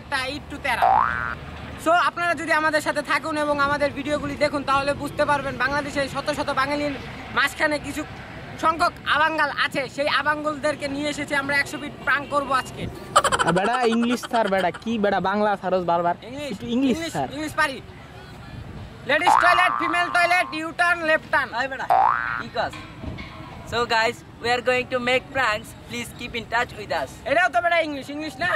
একটা একটু তেরা। সো আপনারা যদি আমাদের সাথে থাকুন এবং আমাদের ভিডিওগুলি দেখুন তাহলে বুঝতে পারবেন বাংলাদেশের শত শত বাঙালির মাঝখানে কিছু সংখ্যক আবাঙ্গাল আছে। সেই আবাঙ্গলদেরকে নিয়ে এসেছে আমরা 100 ফিট প্রাঙ্ক করবো আজকে। বেটা ইংলিশ স্যার, বেটা কি বেটা বাংলা স্যারস বারবার ইংলিশ স্যার। ইংলিশ পারি। Ladies toilet, female toilet, U turn, left turn. Hi beta. Because. So guys, we are going to make pranks. Please keep in touch with us. এটাও তো বেটা English, English না?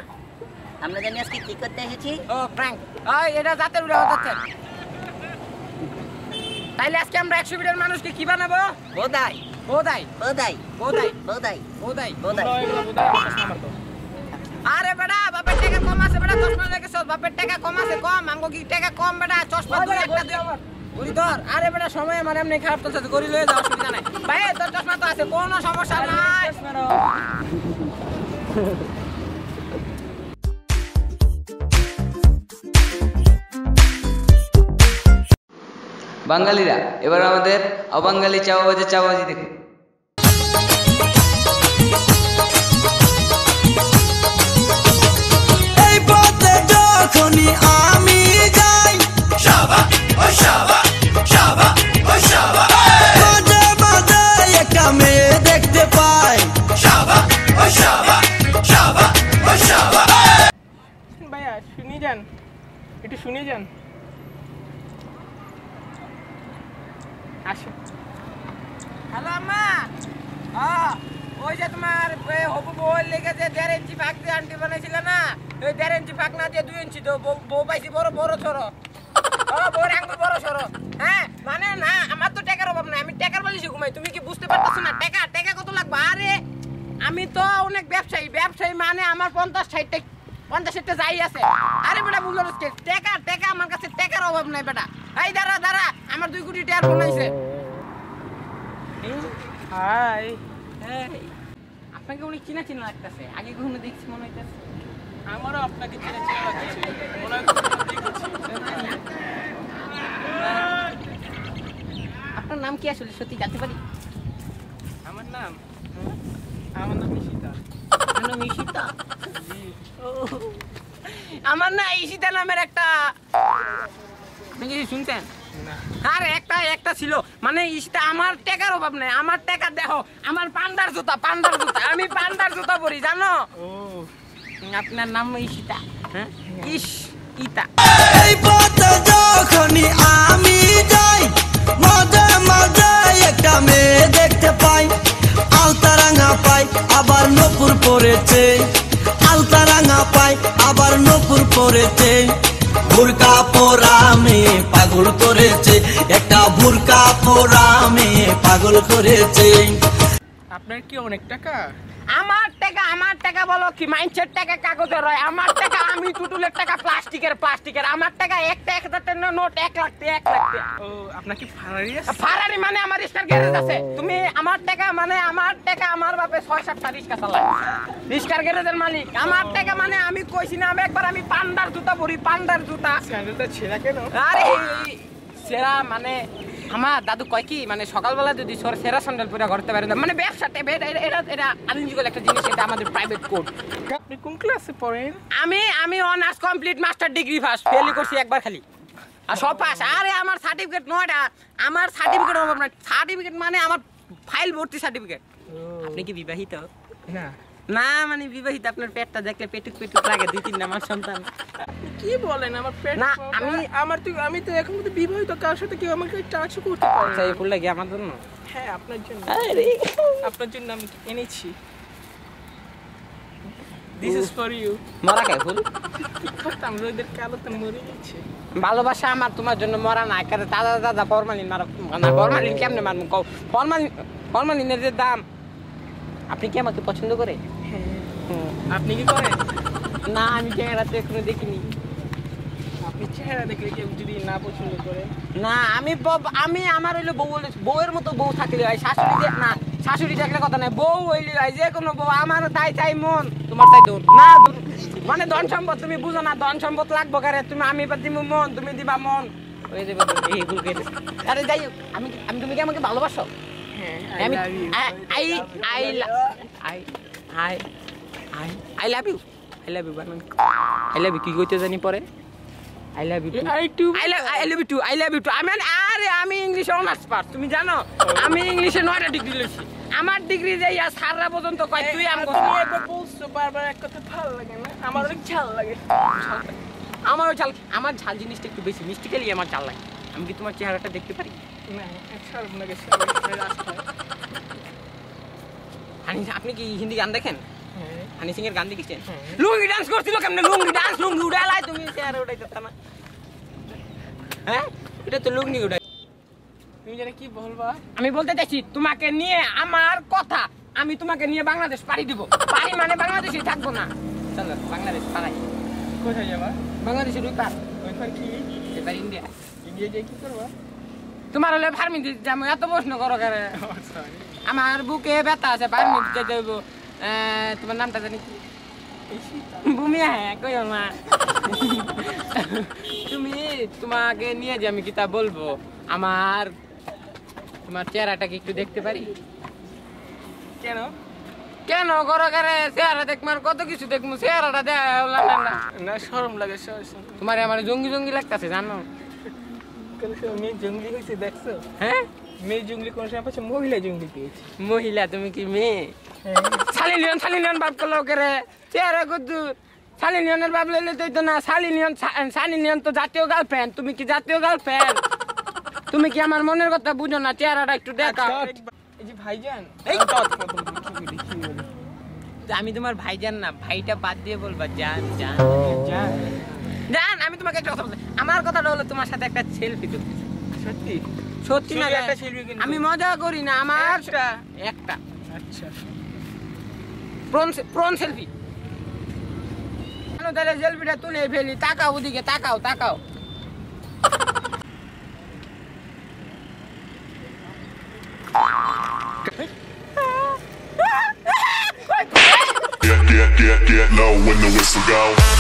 আমরা জানি আজকে কি করতে এসেছি। ও প্র্যাঙ্ক। এটা জাতের উড়ে হচ্ছে। তাইলে আজকে আমরা 100 ফিটের মানুষকে কি বানাবো? বোধাই বোধাই বোধাই বোধাই বোধাই বোধাই। বোধাই। আরে বেটা বাপের টাকা কম আছে বেটা, চশমা লেগেছ। বাপের টাকা কম আছে, কম আঙ্গো কি টাকা কম বেটা, চশমা দুই একটা দিও। গড়ি ধর। আরে বেটা সময় আমার এমনি খারাপ চলছে, গড়ি লয়ে যাও, অসুবিধা নাই ভাই। তোর চশমা তো আছে, কোনো সমস্যা নাই। বাঙালিরা এবার আমাদের অবাঙালি চাওয়াবাজি চাওয়াবাজি দেখুন। এই পথে যখনই আমি যাই শাবা ও শাবা শাবা ও শাবা, মাঝে মাঝে একটা মেয়ে দেখতে পাই শাবা ও শাবা শাবা ও শাবা। ভাইয়া শুনি যান, একটু শুনি যান। আসো। হ্যালো আম্মা। ওই যে তোমার হবু বউয়ের লেগে যে 1.5 ইঞ্চি ফাঁক দিয়ে আন্টি বানাইছিল না, ওই 1.5 ইঞ্চি ফাঁক না দিয়ে 2 ইঞ্চি তো বউ পাইছি বড় বড় সরো। বউর আঙ্গুল বড় সরো। হ্যাঁ মানে না, আমার তো টাকার অভাব নাই, আমি টাকার বালিশে ঘুমাই। তুমি কি বুঝতে পারতেছো না? টাকা টাকা কত লাগবে? আরে আমি তো অনেক ব্যবসায়ী, ব্যবসায়ী মানে আমার 50-60টা যাই আছে। আরে বেটা বুঝলো টাকা টাকা আমার কাছে টাকার অভাব নাই বেটা। এই দাঁড়া দাঁড়া, আমার 2 কোটি টাকা বানাইছে। হাই। আপনাকে উনি চিনা চিনা লাগতেছে, আগে কখনো দেখছি মনে হইতেছে। আমারও আপনাকে চেনা চেনা লাগছে, মনে হয় আপনার নাম কি আসলে সত্যি জানতে পারি? আমার নাম ঈশিতা। ঈশিতা? আমার না ঈশিতা নামের একটা, আপনি কি শুনছেন? আরে একটা ছিল মানে ঈশিতা। আমার টাকার অভাব নাই, আমার টাকা দেখো, আমার পান্ডার জুতা আমি পান্ডার জুতা পরি জানো। আপনার নাম ঈশিতা? হ্যাঁ ইতা। এই পথে যখনই আমি যাই মাঝে মাঝে একটা মেয়ে দেখতে পাই, আলতারাঙা পাই আবার নপুর পড়েছে, আলতারাঙা পাই আবার নপুর পড়েছে। বুরকা পরা মেয়ে পাগল করেছে, একটা বুরকা পরা মেয়ে পাগল করেছে। আপনার কি অনেক টাকা? আমার টাকা বলো কি মাইন্ডসেট টাকা কাগজের হয়? আমার টাকা আমি টুটুলের টাকা প্লাস্টিকের। আমার টাকা একটা 1000 টাকার নোট 1 লাখ টাকা। ও আপনার কি ফারারি আছে? ফারারি মানে আমার রিস্কার গ্যারেজ আছে। তুমি আমার টাকা মানে আমার টাকা, আমার বাপে 6-7টা রিস্কা চালায়, রিস্কার গ্যারেজের মালিক। আমার টাকা মানে আমি কইছি না আমি একবার আমি পান্ডার জুতা পরি, পান্ডার জুতা। স্যান্ডেলটা ছেঁড়া কেন? আরে সেরা মানে আমার দাদু কয় কি মানে সকালবেলা যদি সেরা স্যান্ডেল পরে করতে পারে মানে ব্যবসাতে এটা আনলিজিবল একটা জিনিস, এটা আমাদের প্রাইভেট কোড। আপনি কোন ক্লাসে পড়েন? আমি honours complete master degree first, ফেলই করছি একবার খালি, আর সব পাস। আরে আমার সার্টিফিকেট নয়টা, আমার সার্টিফিকেট অভাব নাই। সার্টিফিকেট মানে আমার ফাইল ভর্তি সার্টিফিকেট। আপনি কি বিবাহিত? না না মানে বিবাহিত, আপনার পেটটা দেখলে পেটুক লাগে, 2-3টা আমার সন্তান। কি বলেন? আমার পেট না, আমি তো এখন তো বিবাহিত, কার সাথে কেউ আমাকে টাচ করতে পারে না। এই ফুল লাগে আমার জন্য? হ্যাঁ আপনার জন্য। আরে আপনার জন্য আমি এনেছি। This is for you. মরা খায় ফুল? কি করতাম, রোদের কালোতে মরে গেছে। ভালোবাসা আমার তোমার জন্য মরা না, কারণ দাদা ফরমালিন মারা না। ফরমালিন কেমনে মারবো কও? ফরমালিনের যে দাম। আপনি কি আমাকে পছন্দ করে? আপনি কি করেন? না আমি চেহারাতে এখনো দেখিনি। আপনি চেহারা দেখলে কেউ যদি না পছন্দ করে? না আমি আমার হইলো বউয়ের মতো বউ থাকলে হয়, শাশুড়ি থাকলে কথা নাই, বউ হইলে হয় যে কোনো বউ। আমার তাই চাই মন, তোমার তাই দৌড় না মানে ধন সম্পদ তুমি বুঝো না, ধন সম্পদ লাগবো কারে? তুমি আমি দিব মন, তুমি দিবা মন, হয়ে যাবে এই ভুল করে। আরে যাই হোক, আমি তুমি কি আমাকে ভালোবাসো? আমি I love you. I love you বানান আই লাভ ইউ কি কইতে জানি পরে I love you I love you too আমি ইংলিশে অনার্স পাস তুমি জানো আমি ইংলিশে 9টা ডিগ্রি লইছি আমার ডিগ্রি যাই আর সারা পর্যন্ত কয় তুই আমগো একবার বলছো বারবার এক কথা ভালো লাগে না আমার অনেক ঝাল লাগে আমারও ঝাল আমার ঝাল জিনিসটা একটু বেশি মিষ্টি খেলে আমার ঝাল লাগে আমি কি তোমার চেহারাটা দেখতে পারি না সরম লাগে হানি আপনি কি হিন্দি গান দেখেন হানি সিং এর গান দেখেছেন লুঙ্গি ডান্স করছিল কেমনে লুঙ্গি উড়ালাই তুমি চেহারা উড়াইতে না হ্যাঁ এটা তো লুঙ্গি উড়াই তুমি জানি কি বলবা আমি বলতে চাইছি তোমাকে নিয়ে আমার কথা আমি তোমাকে নিয়ে বাংলাদেশ পাড়ি দিব পাড়ি মানে বাংলাদেশে থাকবো না চলো বাংলাদেশ পাড়াই কোথায় যাবা বাংলাদেশের ওই পার ওইখান কি এবার ইন্ডিয়া ইন্ডিয়া যাই কি করবা তোমার হলে ফার্মিং যাবো এত প্রশ্ন করো কেন আমার বুকে ব্যথা আছে ফার্মিং যেতে হইব তোমার নামটা জানি কি ভূমিয়া হ্যাঁ কই মা তুমি তোমাকে নিয়ে যে আমি কিতা বলবো আমার তোমার চেহারাটাকে একটু দেখতে পারি কেন কেন করো করে চেহারা দেখমার কত কিছু দেখবো চেহারাটা দেখা না শরম লাগে তোমার আমার জঙ্গি লাগতেছে জানো মেয়ে জঙ্গলি হয়েছে দেখছো হ্যাঁ মেয়ে জঙ্গলি কোন সময় পাচ্ছে মহিলা জঙ্গলি পেয়েছে মহিলা তুমি কি মেয়ে শালি নিয়ন বাপ করলো করে চেহারা কদ্দুর শালি নিয়নের বাপ লইলে তো না শালি নিয়ন তো জাতীয় গার্লফ্রেন্ড তুমি কি জাতীয় গার্লফ্রেন্ড তুমি কি আমার মনের কথা বুঝো না চেহারাটা একটু দেখাও এই যে ভাইজান এই আমি তোমার ভাইজান না ভাইটা বাদ দিয়ে বলবা জান জান জান আমি তোমাকে একটা কথা বলতে আমার কথাটা হলো তোমার সাথে একটা সেলফি তুলতে সত্যি সত্যি না একটা সেলফি কিন্তু আমি মজা করি না আমার একটা আচ্ছা প্রন সেলফি তাহলে সেলফিটা তুলে ফেলি তাকাও ওদিকে তাকাও Get low when the whistle go.